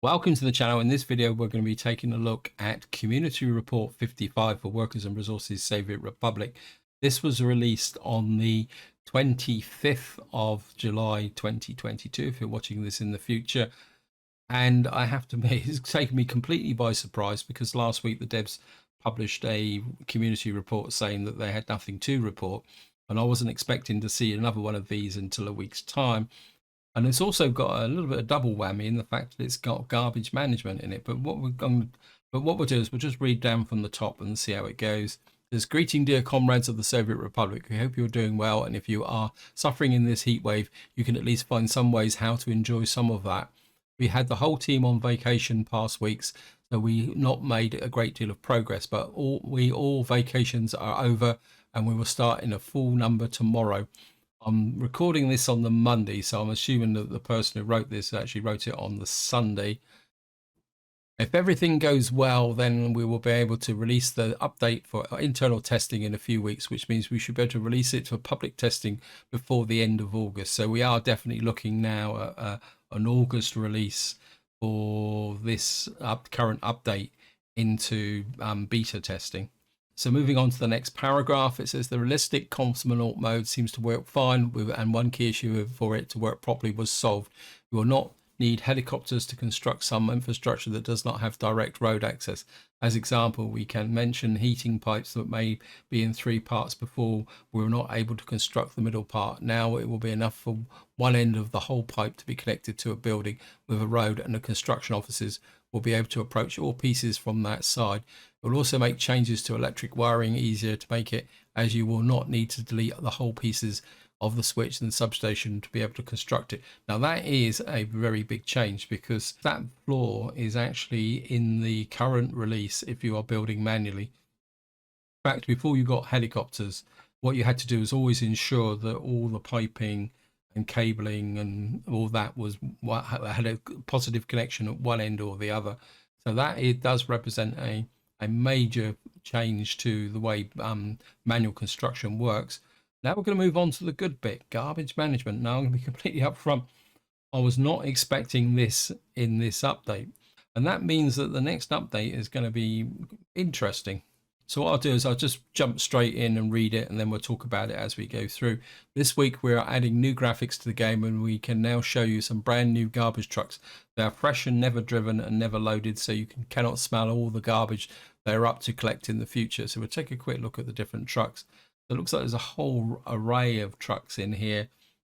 Welcome to the channel. In this video, we're going to be taking a look at Community Report 55 for Workers and Resources Soviet Republic. This was released on the 25th of July 2022, if you're watching this in the future. And I have to admit, it's taken me completely by surprise because last week the devs published a community report saying that they had nothing to report. And I wasn't expecting to see another one of these until a week's time. And it's also got a little bit of double whammy in the fact that it's got garbage management in it. But what we'll do is we'll just read down from the top and see how it goes. There's greeting, dear comrades of the Soviet Republic. We hope you're doing well, and if you are suffering in this heat wave, you can at least find some ways how to enjoy some of that. We had the whole team on vacation past weeks, so we not made a great deal of progress. But all vacations are over, and we will start in a full number tomorrow. I'm recording this on the Monday, so I'm assuming that the person who wrote this actually wrote it on the Sunday. If everything goes well, then we will be able to release the update for internal testing in a few weeks, which means we should be able to release it for public testing before the end of August. So we are definitely looking now at an August release for this current update into beta testing. So moving on to the next paragraph, it says the realistic cosmonaut mode seems to work fine, and one key issue for it to work properly was solved. You will not need helicopters to construct some infrastructure that does not have direct road access. As example, we can mention heating pipes that may be in 3 parts before we were not able to construct the middle part. Now it will be enough for one end of the whole pipe to be connected to a building with a road, and the construction officers will be able to approach all pieces from that side. It will also make changes to electric wiring easier to make it, as you will not need to delete the whole pieces of the switch and substation to be able to construct it. Now that is a very big change because that flaw is actually in the current release if you are building manually. In fact, before you got helicopters, what you had to do is always ensure that all the piping and cabling and all that had a positive connection at one end or the other. So that it does represent a major change to the way manual construction works. Now we're going to move on to the good bit, garbage management. Now I'm going to be completely upfront. I was not expecting this in this update, and that means that the next update is going to be interesting. So what I'll do is I'll just jump straight in and read it, and then we'll talk about it as we go through. This week we're adding new graphics to the game, and we can now show you some brand new garbage trucks. They are fresh and never driven and never loaded, so you cannot smell all the garbage they're up to collect in the future. So we'll take a quick look at the different trucks. It looks like there's a whole array of trucks in here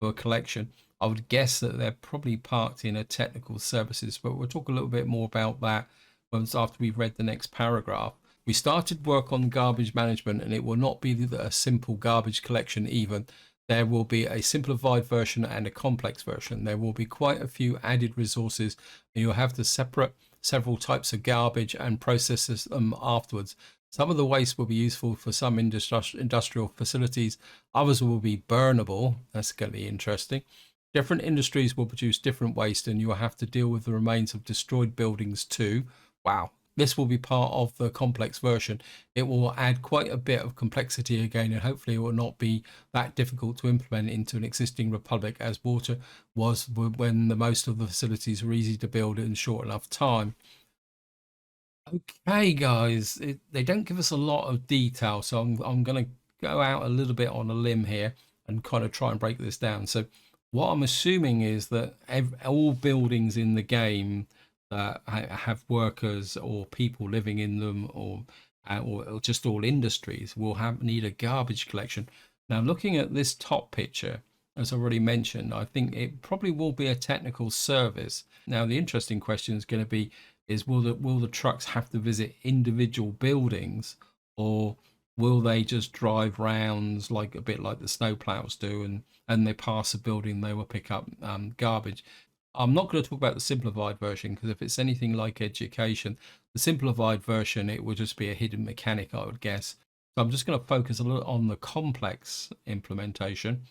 for collection. I would guess that they're probably parked in a technical services, but we'll talk a little bit more about that once after we've read the next paragraph. We started work on garbage management, and it will not be a simple garbage collection even. There will be a simplified version and a complex version. There will be quite a few added resources, and you'll have to separate several types of garbage and process them afterwards. Some of the waste will be useful for some industrial facilities. Others will be burnable. That's going to be interesting. Different industries will produce different waste, and you will have to deal with the remains of destroyed buildings too. Wow. This will be part of the complex version. It will add quite a bit of complexity again, and hopefully it will not be that difficult to implement into an existing republic as water was when most of the facilities were easy to build in short enough time. Okay, guys, they don't give us a lot of detail, so I'm going to go out a little bit on a limb here and kind of try and break this down. So what I'm assuming is that all buildings in the game that have workers or people living in them, or just all industries, will need a garbage collection. Now, looking at this top picture, as I already mentioned, I think it probably will be a technical service. Now, the interesting question is going to be, will the trucks have to visit individual buildings, or will they just drive rounds like a bit like the snowplows do, and they pass a building, they will pick up garbage? I'm not going to talk about the simplified version, because if it's anything like education, the simplified version, it will just be a hidden mechanic, I would guess. So I'm just going to focus a little on the complex implementation.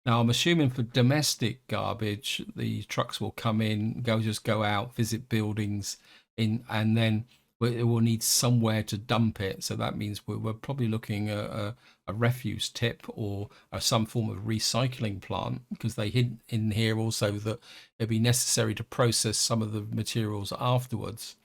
Now, I'm assuming for domestic garbage, the trucks will come in, just go out, visit buildings, and then but it will need somewhere to dump it. So that means we're probably looking at a refuse tip or some form of recycling plant, because they hint in here also that it'd be necessary to process some of the materials afterwards.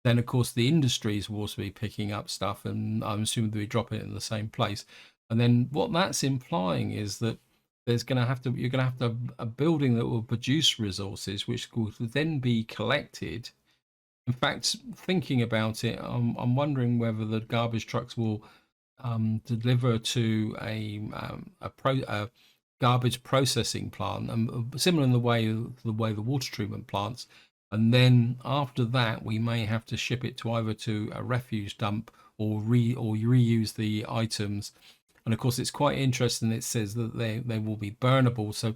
Then, of course, the industries will also be picking up stuff, and I'm assuming they'll be dropping it in the same place. And then what that's implying is that you're going to have to have a building that will produce resources, which will then be collected. In fact, thinking about it, I'm wondering whether the garbage trucks will deliver to a garbage processing plant, similar in the way the water treatment plants. And then after that, we may have to ship it to either to a refuse dump or reuse the items. And of course, it's quite interesting. It says that they will be burnable. So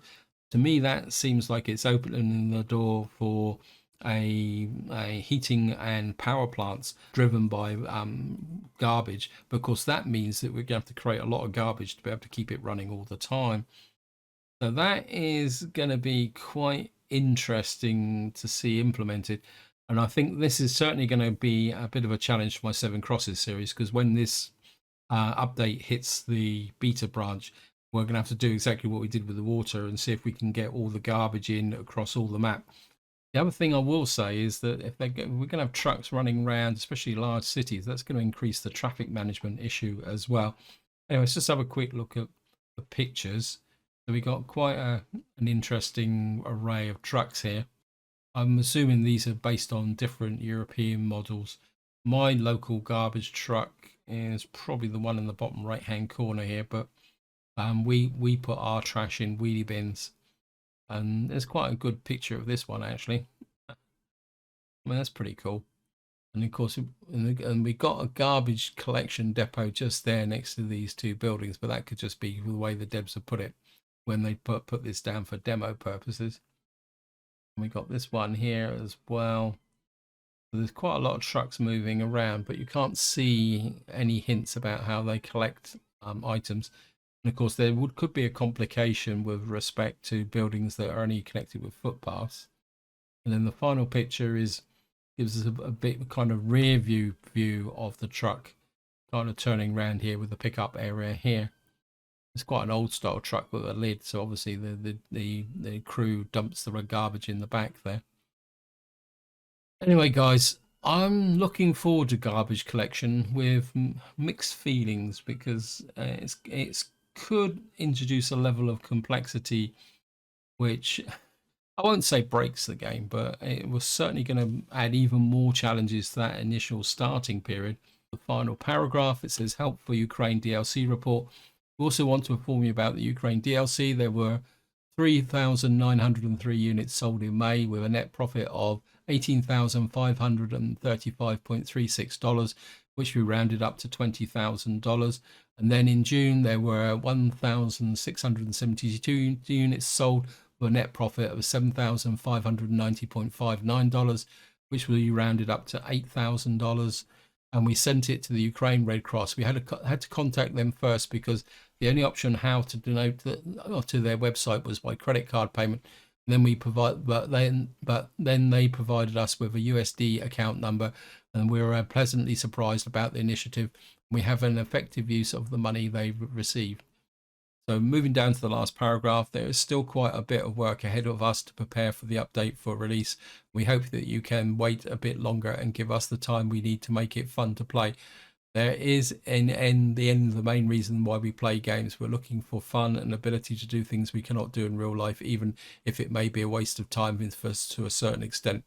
to me, that seems like it's opening the door for a heating and power plants driven by garbage, because that means that we're going to have to create a lot of garbage to be able to keep it running all the time. So that is going to be quite interesting to see implemented. And I think this is certainly going to be a bit of a challenge for my Seven Crosses series, because when this update hits the beta branch, we're going to have to do exactly what we did with the water and see if we can get all the garbage in across all the map. The other thing I will say is that if we're going to have trucks running around, especially large cities, that's going to increase the traffic management issue as well. Anyway, let's just have a quick look at the pictures. So we got quite an interesting array of trucks here. I'm assuming these are based on different European models. My local garbage truck is probably the one in the bottom right hand corner here, but we put our trash in wheelie bins. And there's quite a good picture of this one, actually. I mean, that's pretty cool. And of course, and we got a garbage collection depot just there next to these two buildings, but that could just be the way the devs have put it when they put this down for demo purposes. And we got this one here as well. So there's quite a lot of trucks moving around, but you can't see any hints about how they collect items. And of course, there could be a complication with respect to buildings that are only connected with footpaths. And then the final picture gives us a bit kind of rear view of the truck, kind of turning around here with the pickup area here. It's quite an old style truck with a lid, so obviously the crew dumps the garbage in the back there. Anyway, guys, I'm looking forward to garbage collection with mixed feelings, because it's could introduce a level of complexity which I won't say breaks the game, but it was certainly going to add even more challenges to that initial starting period. The final paragraph, it says, help for Ukraine DLC report. We also want to inform you about the Ukraine DLC. There were 3,903 units sold in May with a net profit of $18,535.36, which we rounded up to $20,000. And then in June, there were 1,672 units sold with a net profit of $7,590.59, which we rounded up to $8,000. And we sent it to the Ukraine Red Cross. We had to contact them first, because the only option how to denote that to their website was by credit card payment. And then then they provided us with a USD account number, and we were pleasantly surprised about the initiative. We have an effective use of the money they received. So moving down to the last paragraph, there is still quite a bit of work ahead of us to prepare for the update for release. We hope that you can wait a bit longer and give us the time we need to make it fun to play. There is, in the end, the main reason why we play games. We're looking for fun and ability to do things we cannot do in real life, even if it may be a waste of time to a certain extent.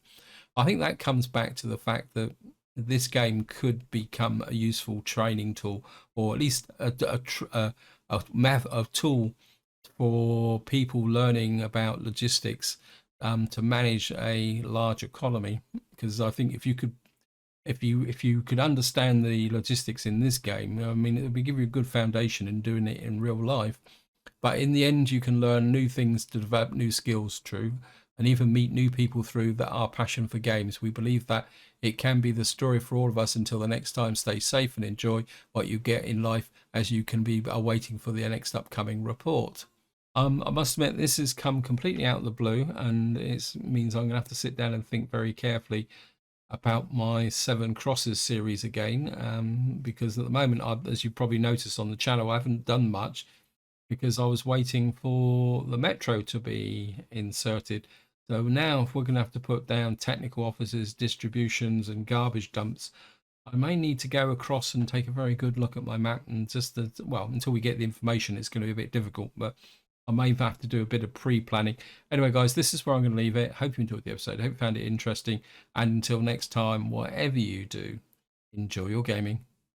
I think that comes back to the fact that this game could become a useful training tool, or at least a tool for people learning about logistics to manage a large economy. Because I think if you could understand the logistics in this game, I mean, it would give you a good foundation in doing it in real life. But in the end, you can learn new things to develop new skills, true, and even meet new people through our passion for games. We believe that it can be the story for all of us. Until the next time, stay safe and enjoy what you get in life, as you can be waiting for the next upcoming report. I must admit, this has come completely out of the blue, and it means I'm going to have to sit down and think very carefully about my Seven Crosses series again, because at the moment, as you probably noticed on the channel, I haven't done much because I was waiting for the metro to be inserted. So now, if we're going to have to put down technical offices, distributions, and garbage dumps, I may need to go across and take a very good look at my map, and just well, until we get the information, it's going to be a bit difficult, but I may have to do a bit of pre-planning. Anyway, guys, this is where I'm going to leave it. Hope you enjoyed the episode. Hope you found it interesting. And until next time, whatever you do, enjoy your gaming.